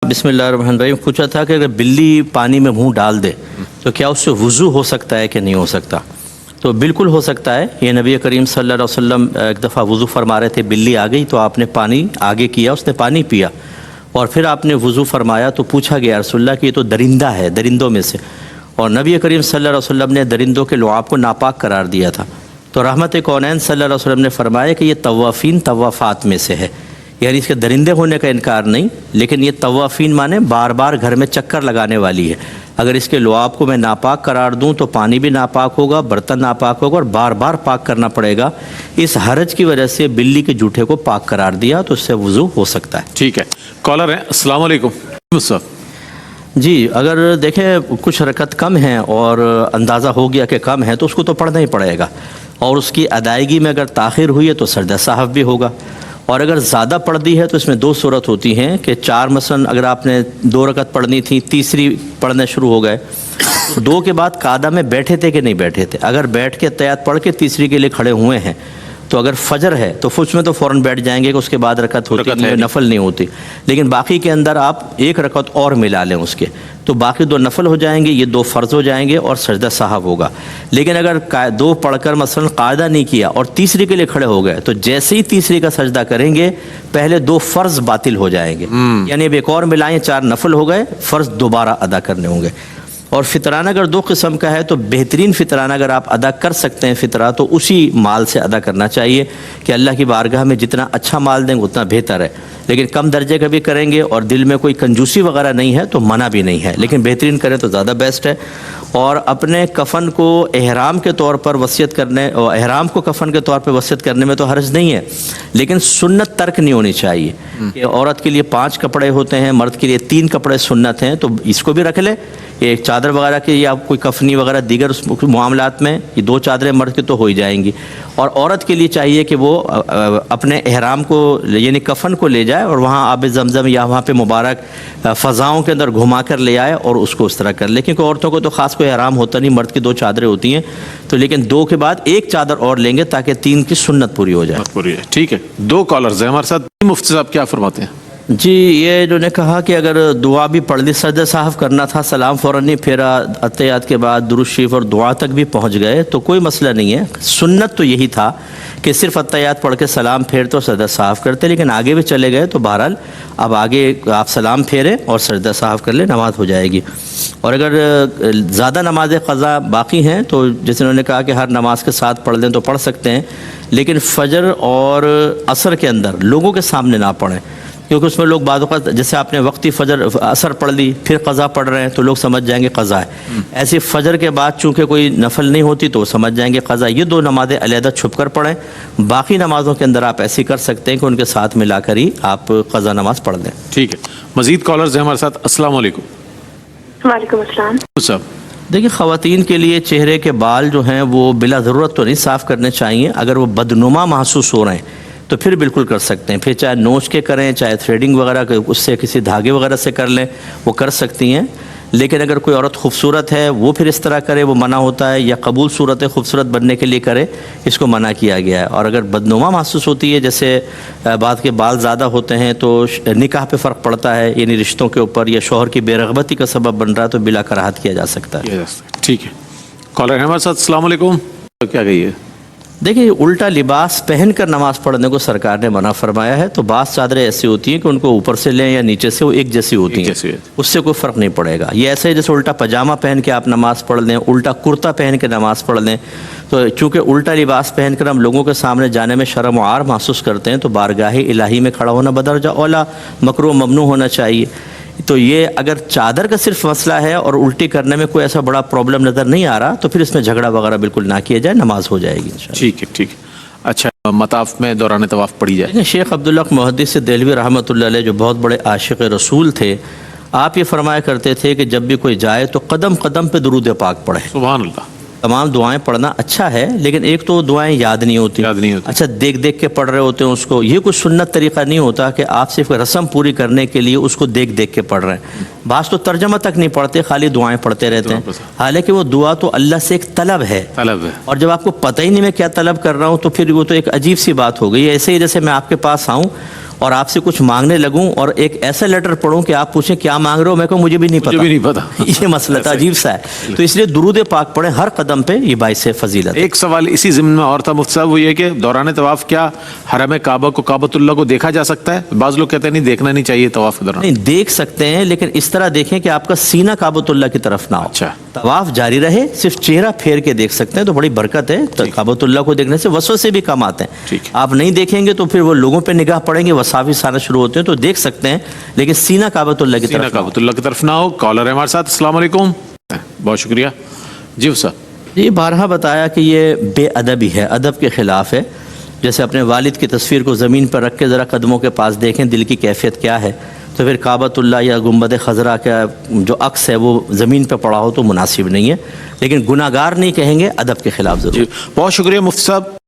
بسم اللہ الرحمن الرحیم. پوچھا تھا کہ اگر بلی پانی میں منہ ڈال دے تو کیا اس سے وضو ہو سکتا ہے کہ نہیں ہو سکتا؟ تو بالکل ہو سکتا ہے. یہ نبی کریم صلی اللہ علیہ وسلم ایک دفعہ وضو فرما رہے تھے، بلی آ گئی تو آپ نے پانی آگے کیا، اس نے پانی پیا اور پھر آپ نے وضو فرمایا تو پوچھا گیا رسول اللہ کہ یہ تو درندہ ہے، درندوں میں سے، اور نبی کریم صلی اللہ علیہ وسلم نے درندوں کے لعاب کو ناپاک قرار دیا تھا. تو رحمت کونین صلی اللہ علیہ وسلم نے فرمایا کہ یہ طوافین طوافات میں سے ہے، یعنی اس کے درندے ہونے کا انکار نہیں، لیکن یہ طوافین مانے بار بار گھر میں چکر لگانے والی ہے. اگر اس کے لعاب کو میں ناپاک قرار دوں تو پانی بھی ناپاک ہوگا، برتن ناپاک ہوگا اور بار بار پاک کرنا پڑے گا. اس حرج کی وجہ سے بلی کے جوٹے کو پاک قرار دیا تو اس سے وضو ہو سکتا ہے. ٹھیک ہے. کالر ہے، السلام علیکم. جی، اگر دیکھیں کچھ رکعت کم ہیں اور اندازہ ہو گیا کہ کم ہے تو اس کو تو پڑھنا ہی پڑے گا، اور اس کی ادائیگی میں اگر تاخیر ہوئی ہے تو سجدہ سہو بھی ہوگا. اور اگر زیادہ پڑھ دی ہے تو اس میں دو صورت ہوتی ہیں کہ چار مثلا اگر آپ نے 2 رکعت پڑھنی تھی، تیسری پڑھنے شروع ہو گئے، 2 کے بعد قاعدہ میں بیٹھے تھے کہ نہیں بیٹھے تھے. اگر بیٹھ کے تیات پڑھ کے تیسری کے لیے کھڑے ہوئے ہیں تو اگر فجر ہے تو اس میں تو فوراً بیٹھ جائیں گے کہ اس کے بعد رکعت ہوتی ہے، نفل نہیں ہوتی. لیکن باقی کے اندر آپ 1 رکعت اور ملا لیں اس کے، تو باقی 2 نفل ہو جائیں گے، یہ 2 فرض ہو جائیں گے اور سجدہ سہو ہوگا. لیکن اگر 2 پڑھ کر مثلا قاعدہ نہیں کیا اور تیسری کے لیے کھڑے ہو گئے تو جیسے ہی تیسری کا سجدہ کریں گے پہلے 2 فرض باطل ہو جائیں گے، یعنی اب ایک اور ملائیں، 4 نفل ہو گئے، فرض دوبارہ ادا کرنے ہوں گے. اور فطرانہ اگر 2 قسم کا ہے تو بہترین فطرانہ اگر آپ ادا کر سکتے ہیں فطرہ تو اسی مال سے ادا کرنا چاہیے کہ اللہ کی بارگاہ میں جتنا اچھا مال دیں گے اتنا بہتر ہے. لیکن کم درجے کا بھی کریں گے اور دل میں کوئی کنجوسی وغیرہ نہیں ہے تو منع بھی نہیں ہے، لیکن بہترین کریں تو زیادہ بیسٹ ہے. اور اپنے کفن کو احرام کے طور پر وصیت کرنے، اور احرام کو کفن کے طور پر وصیت کرنے میں تو حرج نہیں ہے، لیکن سنت ترک نہیں ہونی چاہیے. کہ عورت کے لیے 5 کپڑے ہوتے ہیں، مرد کے لیے 3 کپڑے سنت ہیں، تو اس کو بھی رکھ لے. ایک چادر وغیرہ کے یا کوئی کفنی وغیرہ دیگر معاملات میں یہ 2 چادریں مرد کے تو ہو ہی جائیں گی. اور عورت کے لیے چاہیے کہ وہ اپنے احرام کو یعنی کفن کو لے جائے اور وہاں آب زمزم یا وہاں پہ مبارک فضاؤں کے اندر گھما کر لے آئے اور اس کو اس طرح کر لے. کیونکہ عورتوں کو تو خاص کوئی احرام ہوتا نہیں، مرد کی 2 چادریں ہوتی ہیں، تو لیکن 2 کے بعد 1 چادر اور لیں گے تاکہ 3 کی سنت پوری ہو جائے. ٹھیک ہے. 2 کالرز ہیں ہمارے ساتھ. مفتی صاحب کیا فرماتے ہیں؟ جی، یہ جو نے کہا کہ اگر دعا بھی پڑھ لی، سجدہ سہو کرنا تھا، سلام فوراً نہیں پھیرا، اتحیات کے بعد درود شریف اور دعا تک بھی پہنچ گئے تو کوئی مسئلہ نہیں ہے. سنت تو یہی تھا کہ صرف اتحیات پڑھ کے سلام پھیرتے اور سجدہ سہو کرتے، لیکن آگے بھی چلے گئے تو بہرحال اب آگے آپ سلام پھیریں اور سجدہ سہو کر لیں، نماز ہو جائے گی. اور اگر زیادہ نماز قضا باقی ہیں تو جیسے انہوں نے کہا کہ ہر نماز کے ساتھ پڑھ لیں تو پڑھ سکتے ہیں، لیکن فجر اور عصر کے اندر لوگوں کے سامنے نہ پڑھیں، کیونکہ اس میں لوگ بعض اوقات جیسے آپ نے وقتی فجر عصر پڑھ لی پھر قضا پڑھ رہے ہیں تو لوگ سمجھ جائیں گے قضا ہے. ایسے فجر کے بعد چونکہ کوئی نفل نہیں ہوتی تو وہ سمجھ جائیں گے قضا. یہ 2 نمازیں علیحدہ چھپ کر پڑھیں، باقی نمازوں کے اندر آپ ایسی کر سکتے ہیں کہ ان کے ساتھ ملا کر ہی آپ قضا نماز پڑھ لیں. ٹھیک ہے. مزید کالرز ہیں ہمارے ساتھ. السلام علیکم. وعلیکم السلام. صاحب دیکھیے، خواتین کے لیے چہرے کے بال جو ہیں وہ بلا ضرورت تو نہیں صاف کرنے چاہیے. اگر وہ بدنما محسوس ہو رہے ہیں تو پھر بالکل کر سکتے ہیں، پھر چاہے نوچ کے کریں چاہے تھریڈنگ وغیرہ اس سے کسی دھاگے وغیرہ سے کر لیں، وہ کر سکتی ہیں. لیکن اگر کوئی عورت خوبصورت ہے وہ پھر اس طرح کرے وہ منع ہوتا ہے، یا قبول صورت ہے خوبصورت بننے کے لیے کرے، اس کو منع کیا گیا ہے. اور اگر بدنما محسوس ہوتی ہے، جیسے بعد کے بال زیادہ ہوتے ہیں تو نکاح پہ فرق پڑتا ہے، یعنی رشتوں کے اوپر، یا شوہر کی بے رغبتی کا سبب بن رہا ہے تو بلا کراہت کیا جا سکتا ہے. ٹھیک ہے. کالر ہمارے ساتھ. السلام علیکم. کیا کہیے؟ دیکھیں، الٹا لباس پہن کر نماز پڑھنے کو سرکار نے منع فرمایا ہے. تو بعض چادریں ایسی ہوتی ہیں کہ ان کو اوپر سے لیں یا نیچے سے وہ ایک جیسی ہوتی ہیں، اس سے کوئی فرق نہیں پڑے گا. یہ ایسے جیسے الٹا پاجامہ پہن کے آپ نماز پڑھ لیں، الٹا کرتا پہن کے نماز پڑھ لیں. تو چونکہ الٹا لباس پہن کر ہم لوگوں کے سامنے جانے میں شرم و عار محسوس کرتے ہیں تو بارگاہ الہی میں کھڑا ہونا بدرجہ اولا مکروہ ممنوع ہونا چاہیے. تو یہ اگر چادر کا صرف مسئلہ ہے اور الٹی کرنے میں کوئی ایسا بڑا پرابلم نظر نہیں آ رہا تو پھر اس میں جھگڑا وغیرہ بالکل نہ کیا جائے، نماز ہو جائے گی انشاءاللہ. ٹھیک ہے. ٹھیک ہے. اچھا، مطاف میں دوران طواف پڑھی جائے. شیخ عبداللہ محدث دہلوی رحمۃ اللہ علیہ جو بہت بڑے عاشق رسول تھے، آپ یہ فرمایا کرتے تھے کہ جب بھی کوئی جائے تو قدم قدم پہ درود پاک پڑھے. سبحان اللہ. تمام دعائیں پڑھنا اچھا ہے، لیکن ایک تو دعائیں یاد نہیں ہوتی، اچھا دیکھ دیکھ کے پڑھ رہے ہوتے ہیں اس کو. یہ کوئی سنت طریقہ نہیں ہوتا کہ آپ صرف رسم پوری کرنے کے لیے اس کو دیکھ دیکھ کے پڑھ رہے ہیں. بعض تو ترجمہ تک نہیں پڑھتے، خالی دعائیں پڑھتے رہتے ہیں، حالانکہ وہ دعا تو اللہ سے ایک طلب ہے. اور جب آپ کو پتہ ہی نہیں میں کیا طلب کر رہا ہوں تو پھر وہ تو ایک عجیب سی بات ہو گئی. ایسے ہی جیسے میں آپ کے پاس آؤں اور آپ سے کچھ مانگنے لگوں اور ایک ایسا لیٹر پڑھوں کہ آپ پوچھیں کیا مانگ رہے ہو، میں کہوں مجھے بھی نہیں پتا، مجھے بھی نہیں پتا۔ یہ مسئلہ تھا، عجیب سا ہے۔ تو اس لیے درود پاک پڑھیں ہر قدم پہ، یہ باعث فضیلت ہے۔ ایک سوال اسی ضمن میں اور تھا مفتی صاحب، وہ یہ کہ دوران طواف کیا حرم کعبہ کو، کعبۃ اللہ کو دیکھا جا سکتا ہے؟ بعض لوگ کہتے ہیں نہیں دیکھنا نہیں چاہیے طواف کے دوران۔ نہیں، دیکھ سکتے ہیں لیکن اس طرح دیکھیں کہ آپ کا سینہ کعبۃ اللہ کی طرف نہ ہو۔ اچھا۔ طواف جاری رہے، صرف چہرہ پھیر کے دیکھ سکتے ہیں تو بڑی برکت ہے۔ کعبۃ اللہ کو دیکھنے سے وسوسے بھی کم آتے ہیں۔ ٹھیک ہے۔ آپ نہیں دیکھیں گے تو پھر وہ لوگوں پہ نگاہ پڑیں گے، وساوس آنا شروع ہوتے ہیں، تو دیکھ سکتے ہیں لیکن سینہ کعبۃ اللہ کی سینہ طرف نہ ہو۔ کعبۃ اللہ کی طرف نہ ہو۔ کالر ہے ہمارے ساتھ، السلام علیکم۔ بہت شکریہ جی سر۔ یہ بارہا بتایا کہ یہ بے ادبی ہے، ادب کے خلاف ہے۔ جیسے اپنے والد کی تصویر کو زمین پر رکھ کے ذرا قدموں کے پاس دیکھیں دل کی کیفیت کیا ہے، تو پھر کعبۃ اللہ یا گنبد خضرا کا جو عکس ہے وہ زمین پہ پڑا ہو تو مناسب نہیں ہے، لیکن گناہگار نہیں کہیں گے، ادب کے خلاف ضرور۔ جی بہت شکریہ مفتی صاحب۔